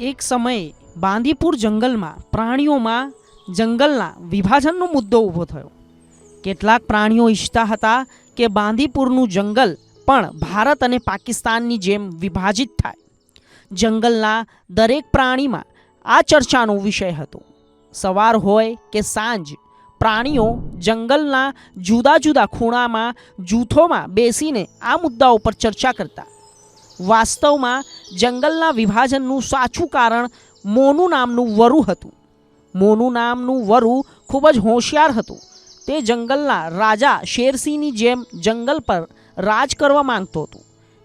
એક સમયે બાંદીપુર જંગલમાં પ્રાણીઓમાં જંગલના વિભાજનનો મુદ્દો ઊભો થયો. કેટલાક પ્રાણીઓ ઈચ્છતા હતા કે બાંદીપુરનું જંગલ પણ ભારત અને પાકિસ્તાનની જેમ વિભાજિત થાય. જંગલના દરેક પ્રાણીમાં આ ચર્ચાનો વિષય હતો. સવાર હોય કે સાંજ, પ્રાણીઓ જંગલના જુદા જુદા ખૂણામાં જૂથોમાં બેસીને આ મુદ્દાઓ પર ચર્ચા કરતા. વાસ્તવમાં જંગલના વિભાજનનું સાચું કારણ મોનુ નામનું વરુ હતું. મોનુ નામનું વરુ ખૂબ જ હોશિયાર હતું. તે જંગલના રાજા શેરસિંહની જેમ જંગલ પર રાજ કરવા માંગતો હતો.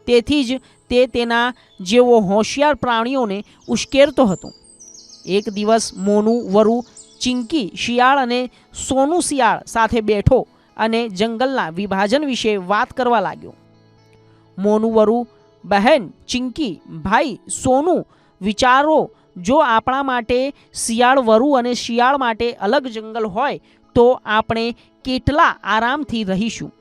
તેથી જ તે તેના જેવો હોશિયાર પ્રાણીઓને ઉશ્કેરતો હતો. એક દિવસ મોનુ વરુ ચિંકી શિયાળ અને સોનુ શિયાળ સાથે બેઠો અને જંગલના વિભાજન વિશે વાત કરવા લાગ્યો. મોનુ વરુ, બહેન ચિંકી, ભાઈ સોનુ, વિચારો, જો આપણા માટે શિયાળ વરુ અને શિયાળ માટે અલગ જંગલ હોય તો આપણે કેટલા આરામથી રહીશું.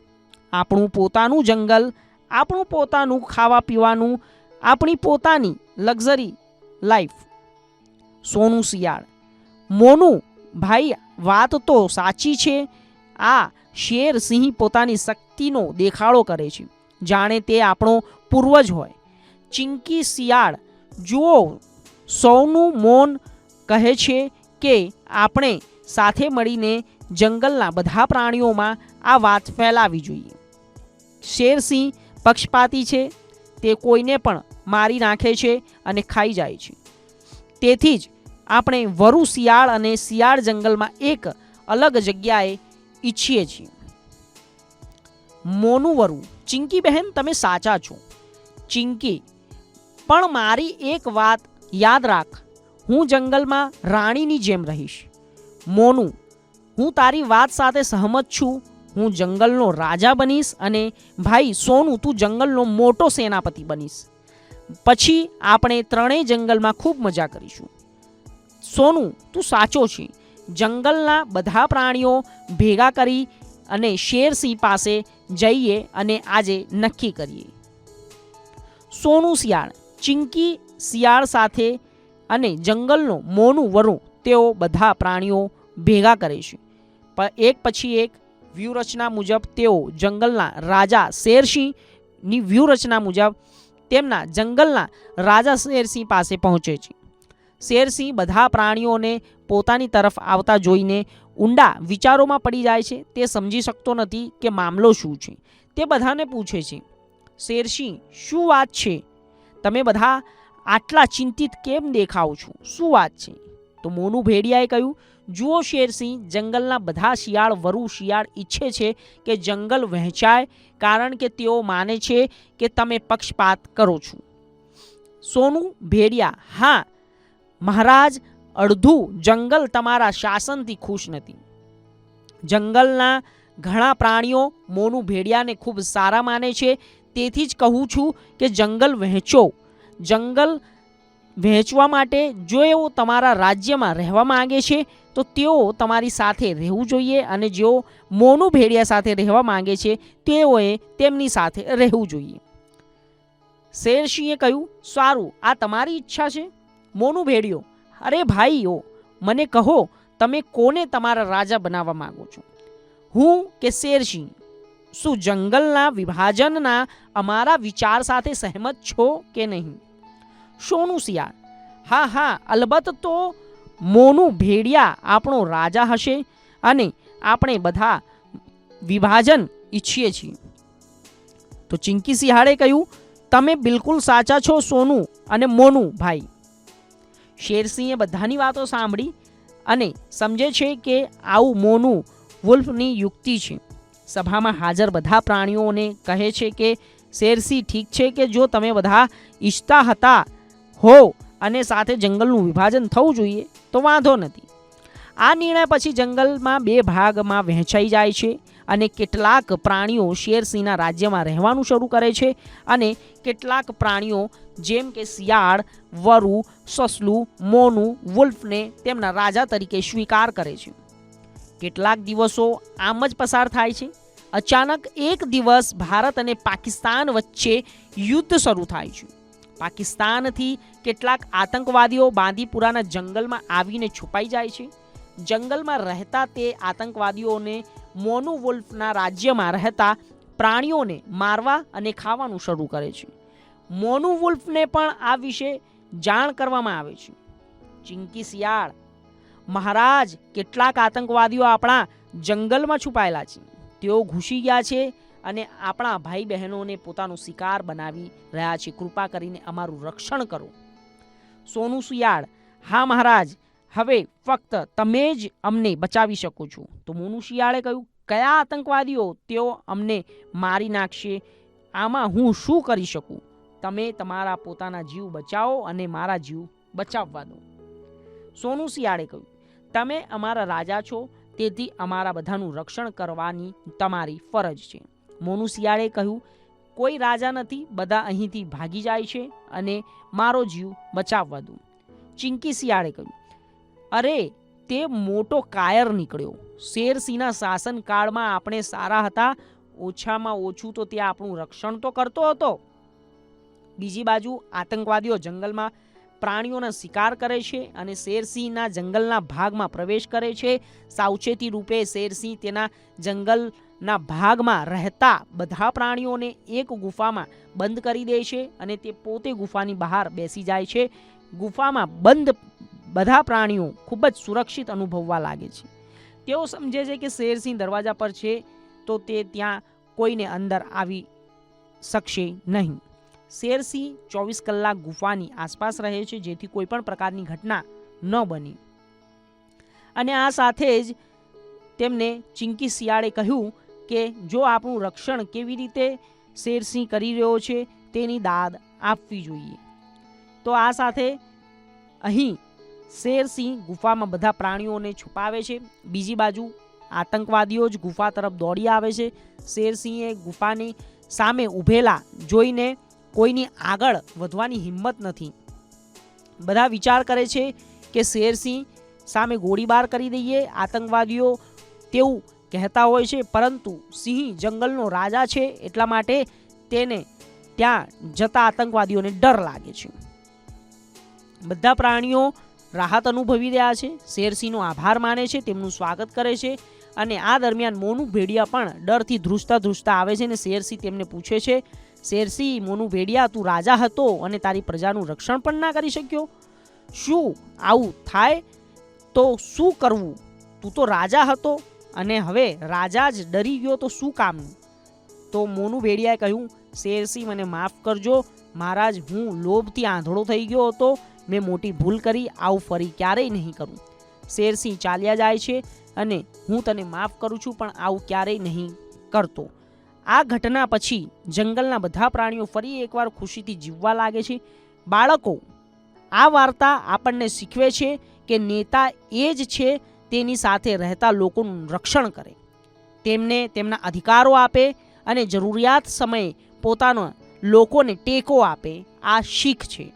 આપણું પોતાનું જંગલ, આપણું પોતાનું ખાવા પીવાનું, આપણી પોતાની લક્ઝરી લાઈફ. સોનુ શિયાળ, મોનુ ભાઈ, વાત તો સાચી છે. આ શેર સિંહ પોતાની શક્તિનો દેખાડો કરે છે, જાણે તે આપણો પૂર્વજ હોય. ચિંકી શિયાળ, જુઓ, સૌનું મૌન કહે છે કે આપણે સાથે મળીને જંગલના બધા પ્રાણીઓમાં આ વાત ફેલાવી જોઈએ. શેરસિંહ પક્ષપાતી છે. તે કોઈને પણ મારી નાખે છે અને ખાઈ જાય છે. તેથી જ આપણે વરુ શિયાળ અને શિયાળ જંગલમાં એક અલગ જગ્યાએ ઈચ્છીએ છીએ. મોનુ વરુ, ચિંકી બહેન, તમે સાચા છો. ચિંકી, પણ મારી એક વાત યાદ રાખ, હું જંગલમાં રાણીની જેમ રહીશ. મોનુ, હું તારી વાત સાથે સહમત છું. હું જંગલનો રાજા બનીશ અને ભાઈ સોનુ, તું જંગલનો મોટો સેનાપતિ બનીશ. પછી આપણે ત્રણેય જંગલમાં ખૂબ મજા કરીશું. સોનુ, તું સાચો છે. જંગલના બધા પ્રાણીઓ ભેગા કરી અને શેરસિંહ પાસે જઈએ અને આજે નક્કી કરીએ. સોનુ શિયાળ, ચિંકી શિયાળ સાથે અને જંગલનો મોનુ વરુ, તેઓ બધા પ્રાણીઓ ભેગા કરે છે. એક પછી એક વ્યૂહરચના મુજબ તેઓ જંગલના રાજા શેરસિંહની વ્યૂહરચના મુજબ તેમના જંગલના રાજા શેરસિંહ પાસે પહોંચે છે. શેરસિંહ બધા પ્રાણીઓને પોતાની તરફ આવતા જોઈને ઊંડા વિચારોમાં પડી જાય છે. તે સમજી શકતો નથી કે મામલો શું છે. તે બધાને પૂછે છે, શેરસિંહ, શું વાત છે? તમે બધા આટલા ચિંતિત કેમ દેખાવ છો? શું વાત છે? તો મોનુ ભેડિયાએ કહ્યું, જુઓ શેરસિંહ, જંગલના બધા શિયાળ વરુ શિયાળ ઈચ્છે છે કે જંગલ વહેંચાય, કારણ કે તેઓ માને છે કે તમે પક્ષપાત કરો છો. સોનુ ભેડિયા, હા મહારાજ, અડધું જંગલ તમારા શાસનથી ખુશ નથી. જંગલના ઘણા પ્રાણીઓ મોનુ ભેડિયાને ખૂબ સારા માને છે. તેથી જ કહું છું કે જંગલ વહેંચો. જંગલ વહેંચવા માટે જો એઓ તમારા રાજ્યમાં રહેવા માંગે છે તો તેઓ તમારી સાથે રહેવું જોઈએ, અને જેઓ મોનુ ભેડિયા સાથે રહેવા માંગે છે તેઓએ તેમની સાથે રહેવું જોઈએ. શેરસિંહે કહ્યું, સારું, આ તમારી ઈચ્છા છે. મોનુ ભેડિયો, અરે ભાઈઓ, મને કહો, તમે કોને તમારા રાજા બનાવવા માંગો છો, હું કે શેરસિંહ? શું જંગલના વિભાજનના અમારા વિચાર સાથે સહેમત છો કે નહીં? સોનુ શિયાળ, હા હા, અલબત્ત. તો મોનુ ભેડિયા આપણો રાજા હશે અને આપણે બધા વિભાજન ઈચ્છીએ છીએ. તો ચિંકી શિયાળે કહ્યું, તમે બિલકુલ સાચા છો સોનુ અને મોનુ ભાઈ. શેરસિંહે બધાની વાતો સાંભળી અને સમજે છે કે આવું મોનુ વુલ્ફની યુક્તિ છે. સભામાં હાજર બધા પ્રાણીઓને કહે છે કે શેરસિંહ, ઠીક છે કે જો તમે બધા ઈચ્છતા હતા હો અને સાથે જંગલનું વિભાજન થવું જોઈએ તો વાંધો નથી. આ નિર્ણય પછી જંગલમાં બે ભાગમાં વહેંચાઈ જાય છે અને કેટલાક પ્રાણીઓ શેરસિંહના રાજ્યમાં રહેવાનું શરૂ કરે છે અને કેટલાક પ્રાણીઓ જેમ કે શિયાળ, વરુ, સસલું, મોનુ, વુલ્ફને તેમના રાજા તરીકે સ્વીકાર કરે છે. કેટલાક દિવસો આમ જ પસાર થાય છે. અચાનક એક દિવસ ભારત અને પાકિસ્તાન વચ્ચે યુદ્ધ શરૂ થાય છે. પાકિસ્તાનથી કેટલાક આતંકવાદીઓ બાંદીપુરાના જંગલમાં આવીને છુપાઈ જાય છે. જંગલમાં રહેતા તે આતંકવાદીઓને મોનુ વુલ્ફના રાજ્યમાં રહેતા પ્રાણીઓને મારવા અને ખાવાનું શરૂ કરે છે. મોનુ વુલ્ફને પણ આ વિશે જાણ કરવામાં આવે છે. ચિંકી શિયાળ: મહારાજ, કેટલાક આતંકવાદીઓ આપણા જંગલમાં છુપાયેલા છે. તેઓ ઘૂસી ગયા છે અને આપણા ભાઈ બહેનોને પોતાનો શિકાર બનાવી રહ્યા છે. કૃપા કરીને અમારું રક્ષણ કરો. સોનુ શિયાળ: હા મહારાજ, હવે ફક્ત તમે જ અમને બચાવી શકો છો. તો મોનુ શિયાળે કહ્યું, કયા આતંકવાદીઓ? તેઓ અમને મારી નાખશે. આમાં હું શું કરી શકું? તમે તમારા પોતાના જીવ બચાવો અને મારા જીવ બચાવવા દો. સોનુ શિયાળે કહ્યું, તમે અમારા રાજા છો, તેથી અમારા બધાનું રક્ષણ કરવાની તમારી ફરજ છે. મોનુ શિયાળે કહ્યું, કોઈ રાજા નથી, બધા અહીંથી ભાગી જાય છે અને મારો જીવ બચાવવા દો. ચિંકી શિયાળે કહ્યું, અરે, તે મોટો કાયર નીકળ્યો. શેરસિંહના શાસનકાળમાં આપણે સારા હતા. ઓછામાં ઓછું તો તે આપણું રક્ષણ તો કરતો હતો. બીજી બાજુ આતંકવાદીઓ જંગલમાં પ્રાણીઓના શિકાર કરે છે અને શેરસિંહના જંગલના ભાગમાં પ્રવેશ કરે છે. સાવચેતી રૂપે શેરસિંહ તેના જંગલના ભાગમાં રહેતા બધા પ્રાણીઓને એક ગુફામાં બંધ કરી દે છે અને તે પોતે ગુફાની બહાર બેસી જાય છે. ગુફામાં બંધ બધા પ્રાણીઓ ખૂબ જ સુરક્ષિત અનુભવવા લાગે છે. તેઓ સમજે છે કે શેરસિંહ દરવાજા પર છે, તો તે ત્યાં કોઈને અંદર આવી શકશે નહીં. શેરસિંહ 24 કલાક ગુફાની આસપાસ રહે છે, જેથી કોઈ પણ પ્રકારની ઘટના ન બને. અને આ સાથે જ તેમને ચિંકી શિયાળે કહ્યું કે જો આપણું રક્ષણ કેવી રીતે શેરસિંહ કરી રહ્યો છે તેની દાદ આપવી જોઈએ. તો આ સાથે અહીં શેરસિંહ ગુફામાં બધા પ્રાણીઓને છુપાવે છે. બીજી બાજુ આતંકવાદીઓ જ ગુફા તરફ દોડી આવે છે. શેરસિંહે ગુફાની સામે ઊભેલા જોઈને કોઈની આગળ વધવાની હિંમત નથી. બધા વિચાર કરે છે કે શેરસિંહ સામે ગોળીબાર કરી દઈએ. આતંકવાદીઓ તેવું કહેતા હોય છે, પરંતુ સિંહ જંગલનો રાજા છે, એટલા માટે તેને ત્યાં જતા આતંકવાદીઓને ડર લાગે છે. બધા પ્રાણીઓ રાહત અનુભવી રહ્યા છે. શેરસિંહનો આભાર માને છે, તેમનું સ્વાગત કરે છે. અને આ દરમિયાન મોનુ ભેડિયા પણ ડરથી ધ્રુજતા ધ્રુજતા આવે છે અને શેરસિંહ તેમને પૂછે છે, શેરસિંહ, મોનુ ભેડિયા, તું રાજા હતો અને તારી પ્રજાનું રક્ષણ પણ ના કરી શક્યો? શું આવું થાય તો શું કરવું? તું તો રાજા હતો અને હવે રાજા જ ડરી ગયો તો શું કામનું? તો મોનુ ભેડિયાએ કહ્યું, શેરસિંહ, મને માફ કરજો મહારાજ, હું લોભથી આંધળો થઈ ગયો હતો. મેં મોટી ભૂલ કરી. આવું ફરી ક્યારેય નહીં કરું. શેરસિંહ ચાલ્યા જાય છે અને હું તને માફ કરું છું, પણ આવું ક્યારેય નહીં કરતો. આ ઘટના પછી જંગલના બધા પ્રાણીઓ ફરી એકવાર ખુશીથી જીવવા લાગે છે. બાળકો, આ વાર્તા આપણને શીખવે છે કે નેતા એ જ છે તેની સાથે રહેતા લોકોનું રક્ષણ કરે, તેમને તેમના અધિકારો આપે અને જરૂરિયાત સમયે પોતાના લોકોને ટેકો આપે. આ શીખ છે.